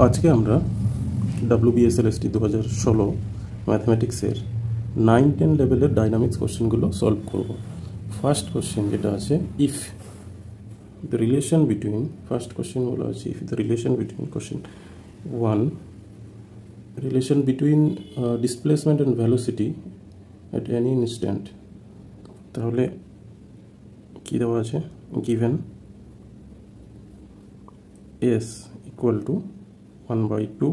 আজকে আমরা WBSLST 2016 ম্যাথমেটিক্সের 9-10 লেভেলের ডাইনামিক্স কোশ্চেনগুলো সলভ করব। ফার্স্ট কোশ্চেন যেটা আছে, if the relation between, first question বলা আছে if the relation between, question 1, relation between displacement and velocity at any instant, তাহলে কি দেওয়া আছে, given s equal to 1/2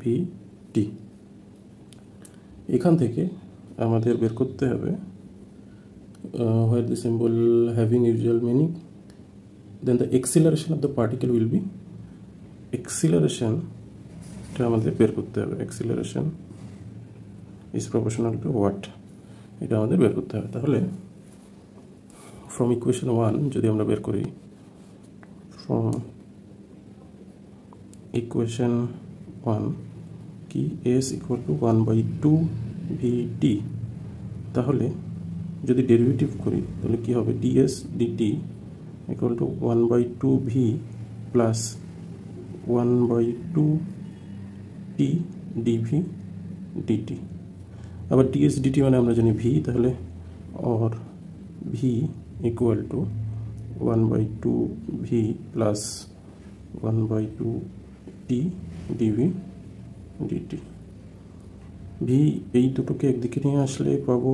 vt। এখান থেকে আমাদের বের করতে হবে where the symbol having usual meaning, then the acceleration of the particle will be, acceleration টা আমাদের বের করতে হবে, acceleration is proportional to what, এটা আমাদের বের করতে হবে। তাহলে from equation 1 যদি আমরা বের করি, from equation 1 কি s equal to 1/2 vt, তাহলে যদি ডেরিভেটিভ করি তাহলে কি হবে, ds dt equal to 1/2 v plus 1/2 t dv dt। আবার ds dt মানে আমরা জানি v, তাহলে or v equal to 1/2 v plus 1/2 t dv dt। v এই দুটোকে একদিকে নিয়ে আসলে পাবো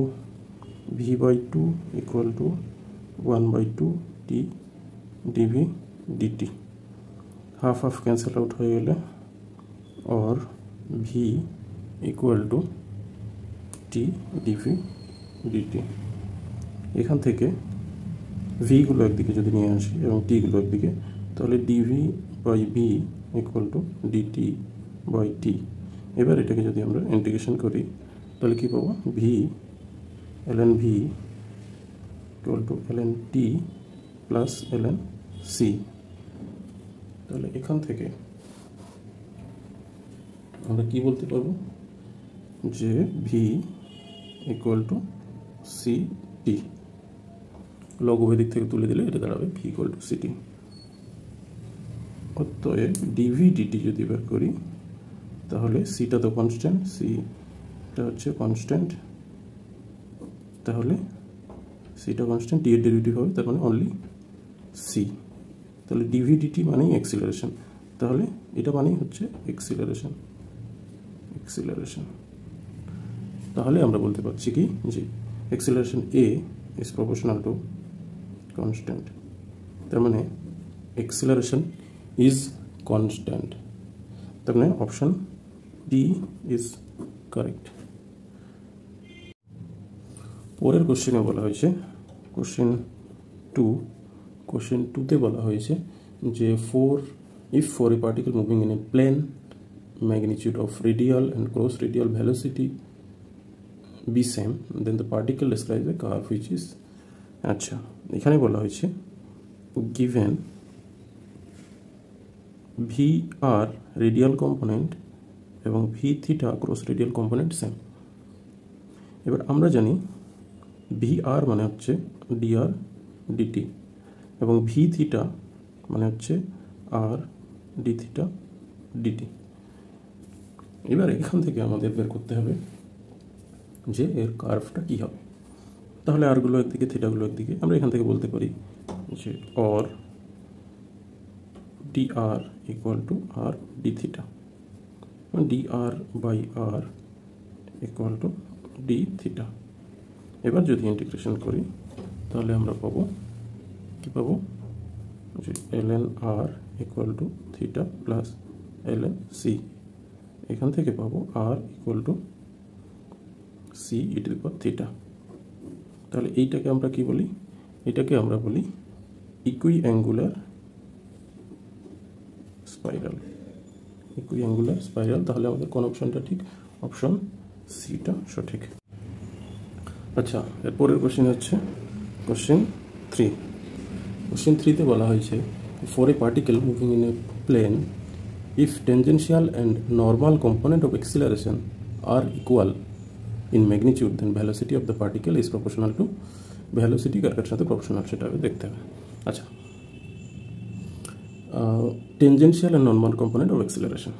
v/2 equal to 1/2 t dv dt, half half cancel out হয়ে গেলে or v equal to t dv dt। এখান থেকে v গুলো একদিকে যদি নিয়ে আসি এবং t গুলো একদিকে, তাহলে dv by v equal to dt by t। এবার এটাকে যদি আমরা ইন্টিগ্রেশন করি তাহলে কি পাবো, v ln v equal to ln t plus ln c। তাহলে এখান থেকে আমরা কি বলতে পারবো যে v equal to ct, লঘুভেদ দিক থেকে তুলে দিলে এটা দাঁড়াবে v equal to ct। অতএব dv dt যদি বের করি তাহলে c টা তো কনস্ট্যান্ট, c টা হচ্ছে কনস্ট্যান্ট, তাহলে c টা কনস্ট্যান্ট, t এর ডেরিভেটিভ হবে, তার মানে অনলি c। তাহলে dv dt মানেই অ্যাক্সিলারেশন, তাহলে এটা মানেই হচ্ছে অ্যাক্সিলারেশন। তাহলে আমরা বলতে পারছি কি যে acceleration a is proportional to constant, তার মানে acceleration is constant, তার মানে অপশন D is correct। পরের কোশ্চেনে বলা হয়েছে, কোশ্চেন 2 তে বলা হয়েছে যে if for a particle moving in a plane, magnitude of radial and cross radial velocity be same, then the particle describes a curve which is, আচ্ছা এখানে বলা হয়েছে given vr radial component এবং v theta cross radial component same। এবার আমরা জানি vr মানে হচ্ছে dr dt এবং v theta মানে হচ্ছে r d theta dt। এবার এখান থেকে আমাদের বের করতে হবে যে এর কার্ভটা কি হবে। তাহলে আর গুলো একদিকে, থিটাগুলো একদিকে, আমরা এখান থেকে বলতে পারি যে or dr equal to r d theta, dr by r equal to d theta। এবার যদি ইন্টিগ্রেশন করি তাহলে আমরা পাবো কি, পাবো যে ln r equal to theta plus ln c। এখান থেকে পাবো r equal to c e to the power theta। তাহলে এইটাকে আমরা কি বলি, এটাকে আমরা বলি ইকুইঅ্যাঙ্গুলার স্পাইরাল। তাহলে আমাদের কোন অপশনটা ঠিক, অপশন সি টা সঠিক। আচ্ছা এরপরের কোশ্চেন হচ্ছে কোশ্চেন 3 তে বলা হয়েছে for a particle moving in a plane, if tangential and normal component of acceleration are equal in magnitude, then velocity of the particle is proportional to, velocity কার সাথে proportional সেটা দেখতে হবে। আচ্ছা tangential and normal component of acceleration.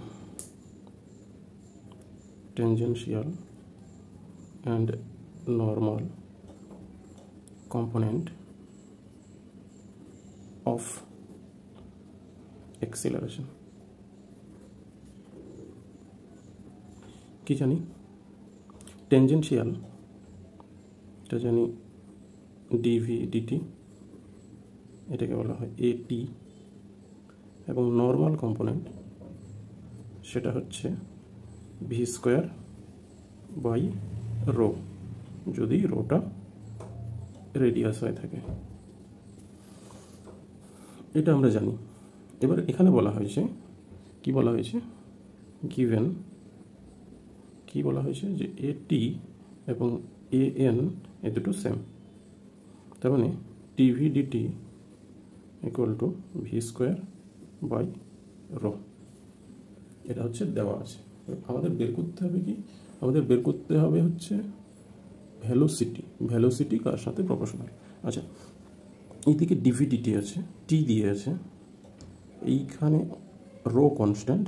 Tangential and normal component of acceleration. কি জানি tangential এটা জানি dv dt, এটাকে বলা হয় at, এবং নর্মাল কম্পোনেন্ট সেটা হচ্ছে v স্কয়ার বাই রো, যদি রোটা রেডিয়াস হয়ে থাকে। এটা আমরা জানি। এবার এখানে বলা হয়েছে, কি বলা হয়েছে, গিভেন কি বলা হয়েছে যে at এবং an এই দুটো সেম, তার মানে dv dt equal to v square by rho, এটা হচ্ছে দেওয়া আছে। আমাদের বের করতে হবে কি, আমাদের বের করতে হবে হচ্ছে ভেলোসিটি। ভেলোসিটি কার সাথে প্রপোর্শনাল। আচ্ছা, এইদিকে dv dt আছে, t দিয়ে আছে, এইখানে রো কনস্ট্যান্ট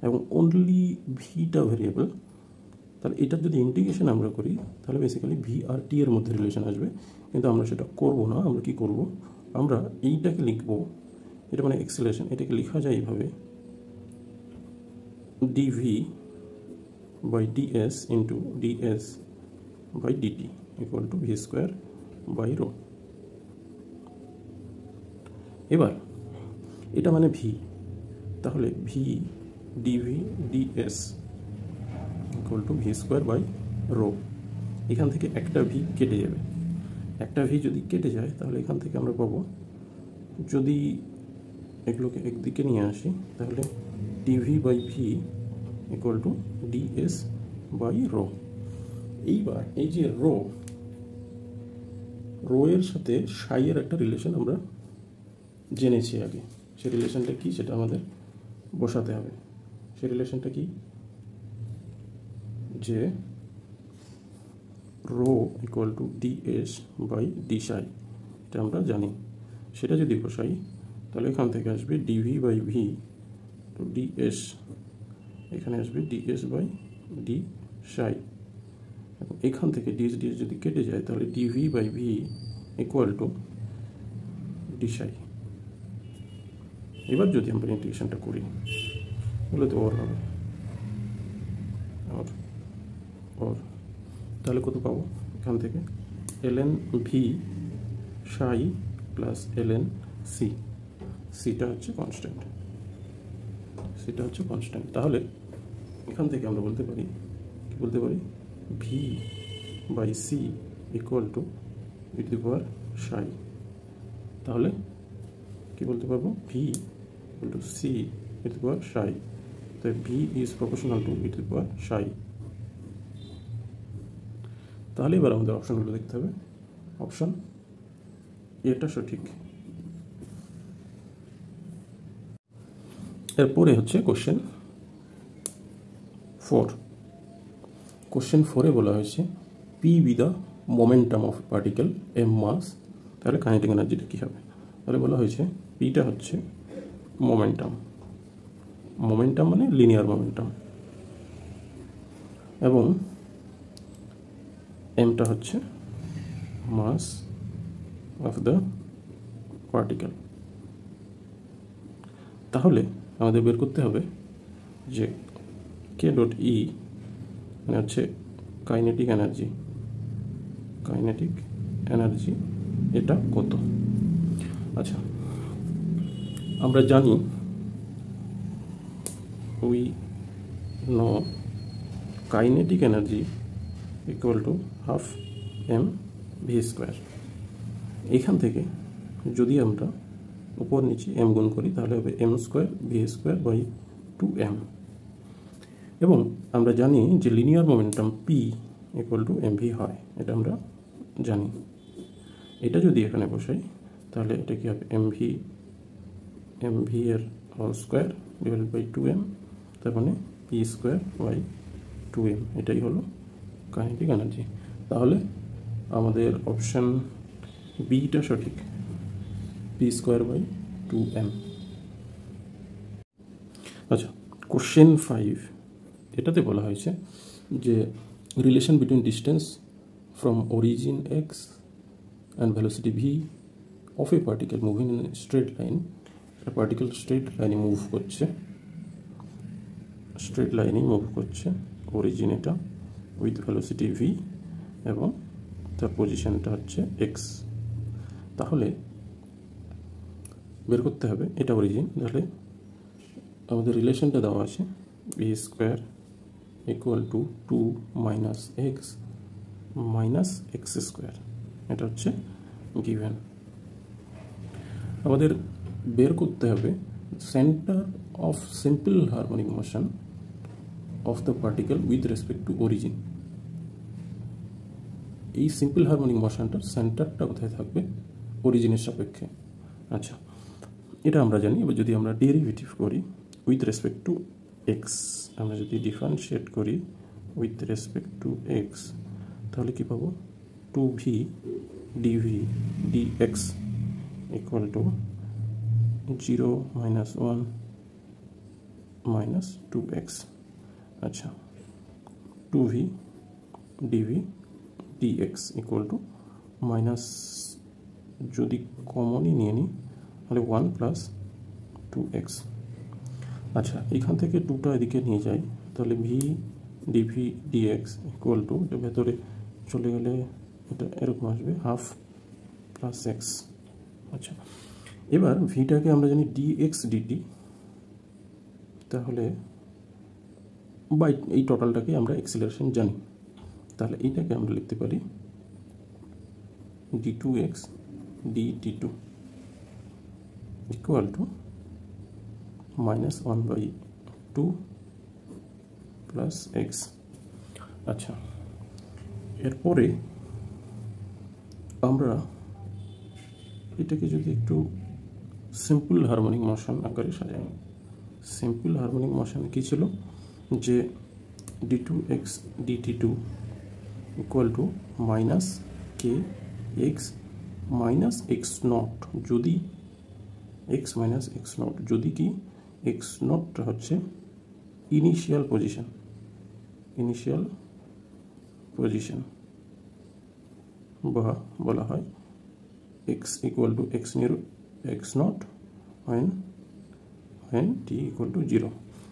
এবং অনলি ভিটা ভেরিয়েবল। তাহলে এটার যদি ইন্টিগ্রেশন আমরা করি তাহলে বেসিক্যালি ভি আর টি এর মধ্যে রিলেশন আসবে, কিন্তু আমরা সেটা করব না। আমরা কি করব, আমরা এইটাকে লিখব, এটা মানে অ্যাক্সিলারেশন, এটাকে লেখা যায় এইভাবে dv by ds into ds by dt equal to v square by rho। এবার এটা মানে v, তাহলে v dv ds equal to v square by rho। এখান থেকে একটা v কেটে যাবে, একটা v যদি কেটে যায় তাহলে এখান থেকে আমরা পাবো, যদি এগুলোকে একদিকে নিয়ে আসি তাহলে dv by v equal to ds by rho। এইবার এই যে রো এর সাথে সাই এর একটা রিলেশন আমরা জেনেছি আগে, সেই রিলেশনটা কি সেটা আমাদের বসাতে হবে। সেই রিলেশনটা কি, যে rho equal to ds by d psi, এটা আমরা জানি। সেটা যদি বসাই তাহলে এখান থেকে আসবে dv by v to ds, এখানে আসবে ds বাই ডি সাই, এবং এখান থেকে ds যদি কেটে যায় তাহলে dv by v equal to d psi. এবার যদি আমরা ইন্টিগ্রেশনটা করি তাহলে তো ওর হবে, ওর তাহলে কত পাবো, এখান থেকে ln v সাই প্লাস ln c, সিটা হচ্ছে কনস্ট্যান্ট, সিটা হচ্ছে কনস্ট্যান্ট। তাহলে এখান থেকে আমরা বলতে পারি, কি বলতে পারি, v by c equal to e to the power psi. তাহলে কি বলতে পারবো, v equal to c e to the power psi, তাই v is proportional to e to the power psi. তাহলে এবার আমাদের অপশনগুলো দেখতে হবে। অপশন এটা সঠিক। এরপরে হচ্ছে কোশ্চেন 4। কোশ্চেন 4-এ বলা হয়েছে p be the momentum of particle m mass, তাহলে কাইনেটিক এনার্জিটা কী হবে। তাহলে বলা হয়েছে পিটা হচ্ছে মোমেন্টাম, মোমেন্টাম মানে লিনিয়ার মোমেন্টাম, এবং এমটা হচ্ছে মাস অফ দ্য পার্টিকেল। তাহলে আমাদের বের করতে হবে যে কে ডট ই মানে হচ্ছে কাইনেটিক এনার্জি, কাইনেটিক এনার্জি এটা কত। আচ্ছা, আমরা জানি we know kinetic energy equal to half m v square. এইখান থেকে যদি আমরা উপর নিচে এম গুণ করি তাহলে হবে m square v square by 2m, এবং আমরা জানি যে linear momentum p equal to m v হয়, এটা আমরা জানি। এটা যদি এখানে বসাই তাহলে এটা কি হবে, এম ভি এর whole square divided by 2m, তার মানে পি স্কোয়ার বাই 2m, এটাই হলো কাইনেটিক এনার্জি। তাহলে আমাদের অপশান বিটা সঠিক, পি স্কোয়ার বাই 2m। আচ্ছা, কোশ্চেন 5 এটাতে বলা হয়েছে যে relation between distance from origin x and velocity V of A particle moving in straight line. একটা পার্টিকেল স্ট্রেট লাইনে মুভ করছে, স্ট্রেট লাইনেই মুভ করছে, অরিজিন এটা উইথ ভেলোসিটি ভি এবং তার পজিশনটা হচ্ছে এক্স। তাহলে বের করতে হবে এটা অরিজিন। তাহলে আমাদের রিলেশনটা দেওয়া আছে b square equal to 2 minus x minus x square, এটা হচ্ছে গিভেন। আমাদের বের করতে হবে centre of simple harmonic motion of the particle with respect to origin. এই সিম্পল হারমোনিক মোশনটার সেন্টারটা কোথায় থাকবে? অরিজিনের সাপেক্ষে। আচ্ছা, এটা আমরা জানি। এবার যদি আমরা ডেরিভেটিভ করি উইথ রেসপেক্ট টু এক্স, আমরা যদি ডিফারেন্সিয়েট করি উইথ রেসপেক্ট টু এক্স, তাহলে কি পাবো? 2v dv dx equal to 0 minus 1 minus 2x। আচ্ছা, 2v dv dx equal to minus, যদি কমনই নিয়ে নিই তাহলে 1 প্লাস 2x। আচ্ছা, এখান থেকে 2টা এদিকে নিয়ে যাই, তাহলে v dv dx equal to, এটা ভেতরে চলে গেলে এটা এরকম আসবে হাফ প্লাস এক্স। আচ্ছা, এবার ভিটাকে আমরা জানি dx dt, তাহলে বাই এই টোটালটাকে আমরা অ্যাক্সিলারেশন জানি, তাহলে এইটাকে আমরা লিখতে পারি d2x dt2 equal to minus 1/2 plus x. আচ্ছা, এরপরে আমরা এটাকে যদি একটু সিম্পল হারমোনিক মোশন আকারে সাজাই, সিম্পল হারমোনিক মোশন কী ছিল? যে d2x dt2 equal to minus K x minus x not, যদি এক্স মাইনাস এক্স নট, যদি কি এক্স নটটা হচ্ছে ইনিশিয়াল পজিশন, ইনিশিয়াল পজিশন, বা বলা হয় x equal to x near x not when t equal to 0।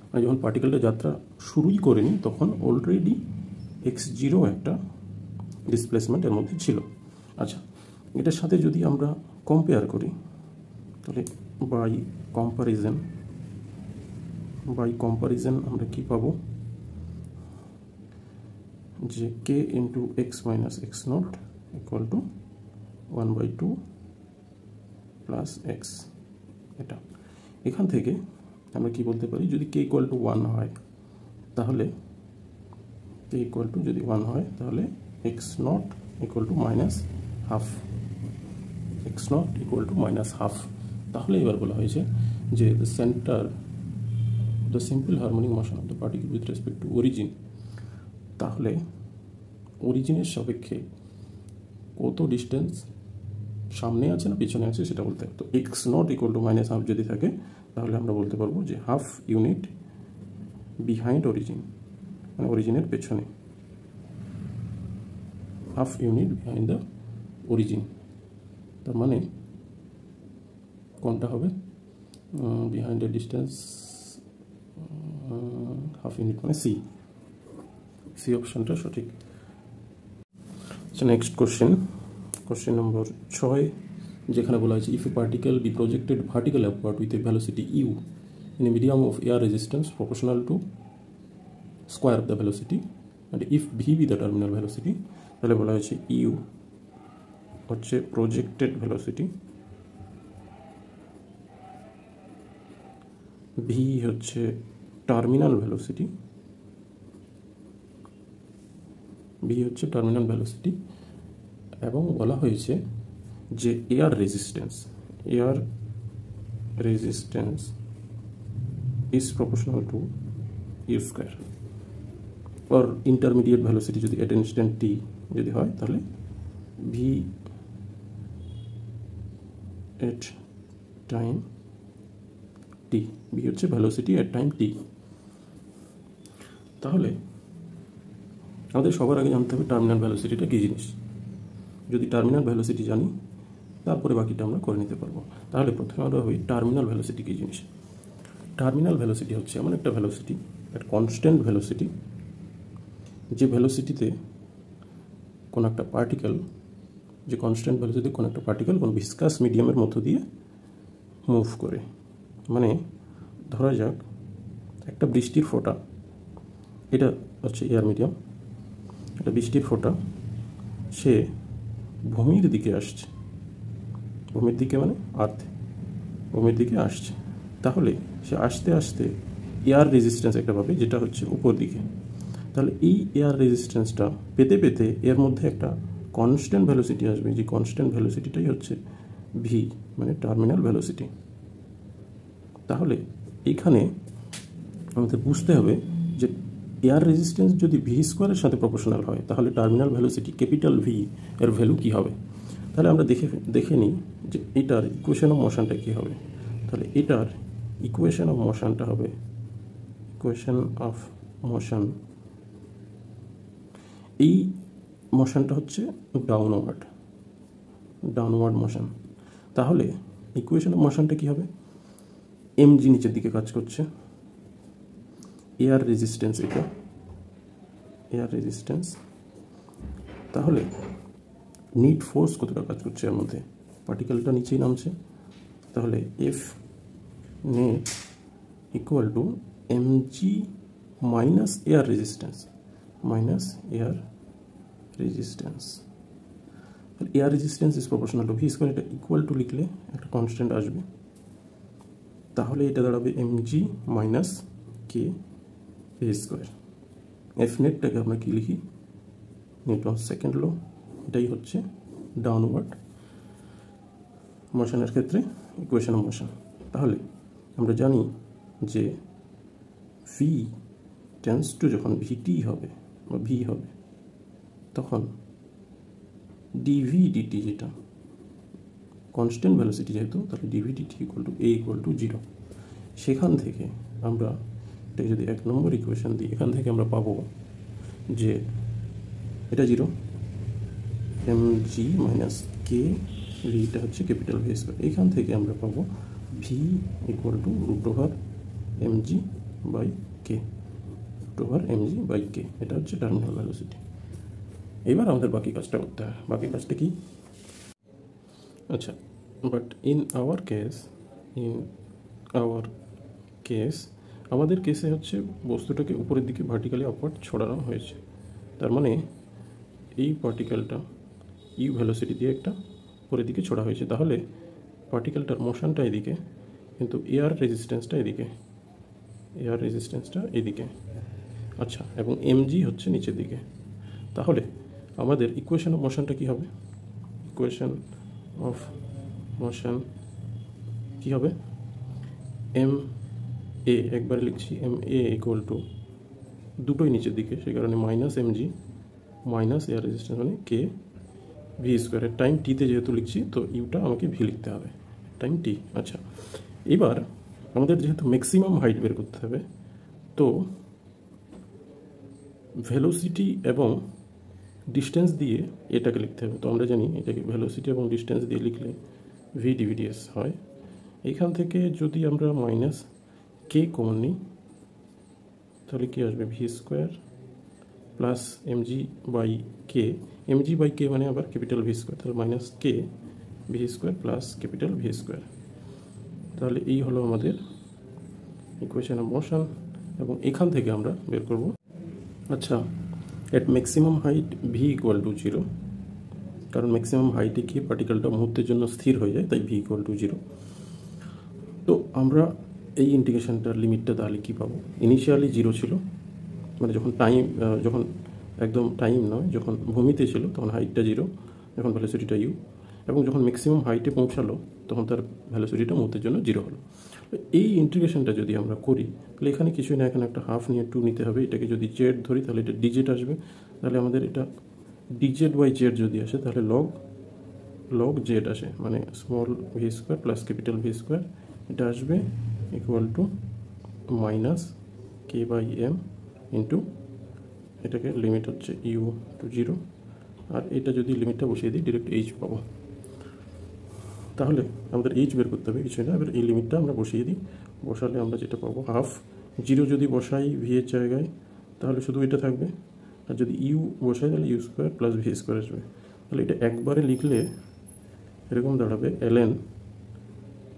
মানে যখন পার্টিকেলটা যাত্রা শুরুই করেনি তখন অলরেডি x0 একটা ডিসপ্লেসমেন্ট এর মধ্যে ছিল। আচ্ছা, এটার সাথে যদি আমরা কম্পেয়ার করি তাহলে বাই কম্পারিজন আমরা কি পাবো? যে k into x minus x not equal to 1/2 plus x. এটা এখান থেকে আমরা কি বলতে পারি? যদি k ইকুয়াল টু 1 হয় তাহলে k ইকুয়াল টু যদি 1 হয় তাহলে x not equal to minus half, x not equal to minus half. তাহলে এবার বলা হয়েছে যে the centre the simple harmonic motion of the particle with respect to origin, তাহলে অরিজিনের সাপেক্ষে কত ডিস্টেন্স সামনে আছে না পিছনে আছে সেটা বলতে হবে। তো x not equal to minus half যদি থাকে তাহলে আমরা বলতে পারবো যে হাফ ইউনিট বিহাইন্ড অরিজিন, মানে অরিজিনের পেছনে, half unit behind the origin. তার মানে কোনটা হবে? Behind the distance half unit, মানে সি অপশনটা সঠিক। আচ্ছা, নেক্সট কোশ্চেন নম্বর 6, যেখানে বলা হয়েছে if a particle be projected vertical upward with a velocity u in a medium of air resistance proportional to square of the velocity and if v be the terminal velocity, তাহলে বলা হয়েছে u হচ্ছে projected velocity, v হচ্ছে terminal velocity, এবং বলা হয়েছে যে air resistance is proportional to u square. और इंटरमीडिएट वेलोसिटी যদি एट इंस्टेंट टी যদি হয় তাহলে v at time T. V হচ্ছে ভেলোসিটি এট টাইম টি। তাহলে আমাদের সবার আগে জানতে হবে টার্মিনাল ভেলোসিটিটা কী জিনিস। যদি টার্মিনাল ভেলোসিটি জানি তারপরে বাকিটা আমরা করে নিতে পারবো। তাহলে প্রথমে আমরা ভাবি টার্মিনাল ভেলোসিটি কী জিনিস। টার্মিনাল ভেলোসিটি হচ্ছে এমন একটা ভেলোসিটি, একটা কনস্ট্যান্ট ভেলোসিটি, যে ভেলোসিটিতে কোনো একটা পার্টিকেল, যে কনস্ট্যান্ট ভেলোসিটি কোনো একটা পার্টিকেল কোনো ভিসকাস মিডিয়ামের মধ্য দিয়ে মুভ করে। মানে ধরা যাক একটা বৃষ্টির ফোঁটা, এটা হচ্ছে এয়ার মিডিয়াম, একটা বৃষ্টির ফোঁটা সে ভূমির দিকে আসছে, ভূমির দিকে মানে আর্থ, ভূমির দিকে আসছে। তাহলে সে আস্তে আস্তে এয়ার রেজিস্ট্যান্স একটা পাবে যেটা হচ্ছে উপর দিকে। তাহলে এই এয়ার রেজিস্ট্যান্সটা পেতে পেতে এর মধ্যে একটা কনস্ট্যান্ট ভেলোসিটি আসবে, যে কনস্ট্যান্ট ভেলোসিটিটাই হচ্ছে ভি, মানে টার্মিনাল ভেলোসিটি। তাহলে এইখানে আমাদের বুঝতে হবে যে এয়ার রেজিস্ট্যান্স যদি ভি স্কোয়ারের সাথে প্রপোর্শনাল হয় তাহলে টার্মিনাল ভেলোসিটি ক্যাপিটাল ভি এর ভ্যালু কী হবে। তাহলে আমরা দেখে নিই যে এটার ইকুয়েশন অফ মোশনটা কী হবে। তাহলে এটার ইকুয়েশন অফ মোশনটা হবে, ইকুয়েশন অফ মোশন, এই মোশনটা হচ্ছে ডাউনওয়ার্ড মোশন। তাহলে ইকুয়েশন অফ মোশনটা কী হবে, এমজি নিচের দিকে কাজ করছে, এয়ার রেজিস্ট্যান্স, এটা এয়ার রেজিস্ট্যান্স। তাহলে নিট ফোর্স কতটা কাজ করছে এর মধ্যে, পার্টিকেলটা নিচেই নামছে, তাহলে F net equal to mg minus air resistance, air resistance is proportional to v square. এটা ইকুয়াল টু লিখলে একটা কনস্ট্যান্ট আসবে, তাহলে এটা দাঁড়াবে mg minus k v square. F নেটটাকে আমরা কী লিখি, নিউটন সেকেন্ড ল, এটাই হচ্ছে ডাউনওয়ার্ড মোশনের ক্ষেত্রে ইকুয়েশন অফ মোশন। তাহলে আমরা জানি যে ভি টেন্স টু যখন ভিটি হবে বা ভি হবে তখন ডিভি ডিটি, যেটা কনস্ট্যান্ট ভেলোসিটি যেহেতু, তাহলে d v d t equal to a equal to 0। সেখান থেকে আমরা এটাকে যদি 1 নম্বর ইকুয়েশন দিই, এখান থেকে আমরা পাবো যে এটা 0, এমজি মাইনাস কে ভিটা হচ্ছে ক্যাপিটাল ভি স্কোয়ার। এইখান থেকে আমরা পাবো v equal to root over mg by k, এটা হচ্ছে টার্মিনাল ভেলোসিটি। এবার আমাদের বাকি কাজটা করতে হয়। বাকি কাজটা কি, আচ্ছা, বাট ইন আওয়ার কেস আমাদের কেসে হচ্ছে বস্তুটাকে উপরের দিকে ভার্টিক্যালি আপওয়ার্ড ছড়ানো হয়েছে। তার মানে এই পার্টিকেলটা ইউ ভেলোসিটি দিয়ে একটা উপরের দিকে ছড়া হয়েছে, তাহলে পার্টিকেলটার মোশনটা এদিকে, কিন্তু এয়ার রেজিস্ট্যান্সটা এদিকে, আচ্ছা, এবং এমজি হচ্ছে নিচের দিকে। তাহলে আমাদের ইকুয়েশন অফ মোশনটা কী হবে, ইকুয়েশন অফ মোশন কী হবে, এম এ একবারে লিখছি, এম এ ইকুয়াল টু দুটোই নিচের দিকে, সেই কারণে minus MG minus air resistance মানে কে ভি স্কোয়ারের টাইম টিতে যেহেতু লিখছি তো ইউটা আমাকে ভি লিখতে হবে, টাইম টি। আচ্ছা, এবার আমাদের যেহেতু ম্যাক্সিমাম হাইট বের করতে হবে, তো ভেলোসিটি এবং ডিস্টেন্স দিয়ে এটাকে লিখতে হবে। তো আমরা জানি এটাকে ভেলোসিটি এবং ডিস্টেন্স দিয়ে লিখলে ভি ডিভিডিএস হয়। এইখান থেকে যদি আমরা মাইনাস কে কমন নিই তাহলে কী আসবে, v square plus mg by k, mg by k মানে আবার ক্যাপিটাল ভি স্কোয়ার, তাহলে minus k v square plus capital v square. তাহলে এই হলো আমাদের ইকুয়েশন অফ মোশন, এবং এখান থেকে আমরা বের করব, আচ্ছা, at maximum height v equal to 0, কারণ ম্যাক্সিমাম হাইটে গিয়ে পার্টিকেলটা মুহূর্তের জন্য স্থির হয়ে যায়, তাই ভি ইকুয়াল টু 0। তো আমরা এই ইন্টিগ্রেশনটার লিমিটটা তাহলে কী পাবো, ইনিশিয়ালি 0 ছিল, মানে যখন একদম টাইম নয়, যখন ভূমিতে ছিল তখন হাইটটা 0, যখন ভ্যালোসিটিটা ইউ, এবং যখন ম্যাক্সিমাম হাইটে পৌঁছালো তখন তার ভ্যালোসিটিটা মুহূর্তের জন্য 0 হলো। এই ইন্টিগ্রেশনটা যদি আমরা করি তাহলে এখানে কিছুই না, এখানে একটা হাফ নিয়ে 2 নিতে হবে, এটাকে যদি জেড ধরি তাহলে এটা ডিজেড আসবে, তাহলে আমাদের এটা ডিজেড বাই জেড যদি আসে তাহলে লগ জেড আসে, মানে small v square plus capital v square, এটা আসবে equal to minus k by m into এটাকে লিমিট হচ্ছে ইউ টু 0, আর এটা যদি লিমিটটা বসিয়ে দিই ডিরেক্ট এইচ পাবো। তাহলে আমাদের এইচ বের করতে হবে, কিছু না। এবার এই লিমিটটা আমরা বসিয়ে দিই, বসালে আমরা যেটা পাবো হাফ। 0 যদি বসাই ভি এর জায়গায় তাহলে শুধু এটা থাকবে, আর যদি ইউ বসাই তাহলে u square plus v square আসবে। তাহলে এটা একবারে লিখলে এরকম দাঁড়াবে ln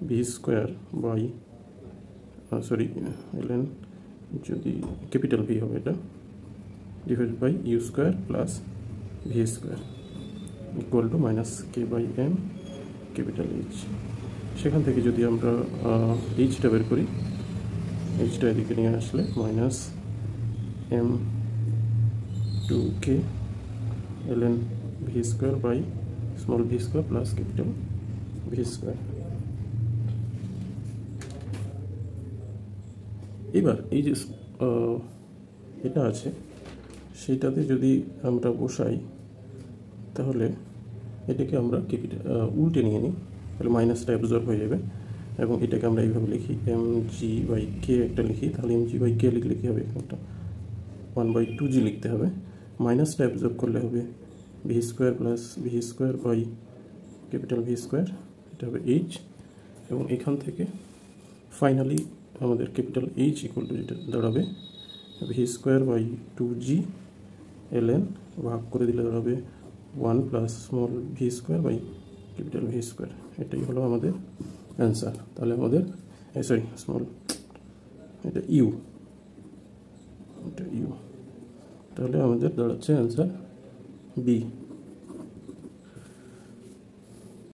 v square by ln যদি ক্যাপিটাল ভি হবে এটা divide by u square plus v square equal to minus k by m capital H. সেখান থেকে যদি আমরা এইচটা বের করি, এইচটা এদিকে নিয়ে আসলে minus m two k ln v square by small v square plus capital v square. এবার এই যে এটা আছে সেটাতে যদি আমরা বসাই তাহলে এটাকে আমরা উল্টে নিয়ে নিই, তাহলে মাইনাসটা অ্যাবজর্ব হয়ে যাবে, এবং এটাকে আমরা এইভাবে লিখি এম জি বাই কে একটা লিখি। তাহলে এম জি বাই কে লিখলে কী হবে, এখানটা 1/2g লিখতে হবে। মাইনাসটা অ্যাবজর্ব করলে হবে v square plus v square by capital v square, এটা হবে এইচ। এবং এখান থেকে ফাইনালি আমাদের ক্যাপিটাল এইচ ইকুয়াল টু যেটা দাঁড়াবে V square by 2g ln ভাগ করে দিলে দাঁড়াবে 1 plus small v square by capital v square. এটাই হলো আমাদের অ্যান্সার। তাহলে আমাদের স্মল এটা ইউ, এটা ইউ, তাহলে আমাদের দাঁড়াচ্ছে অ্যান্সার বি।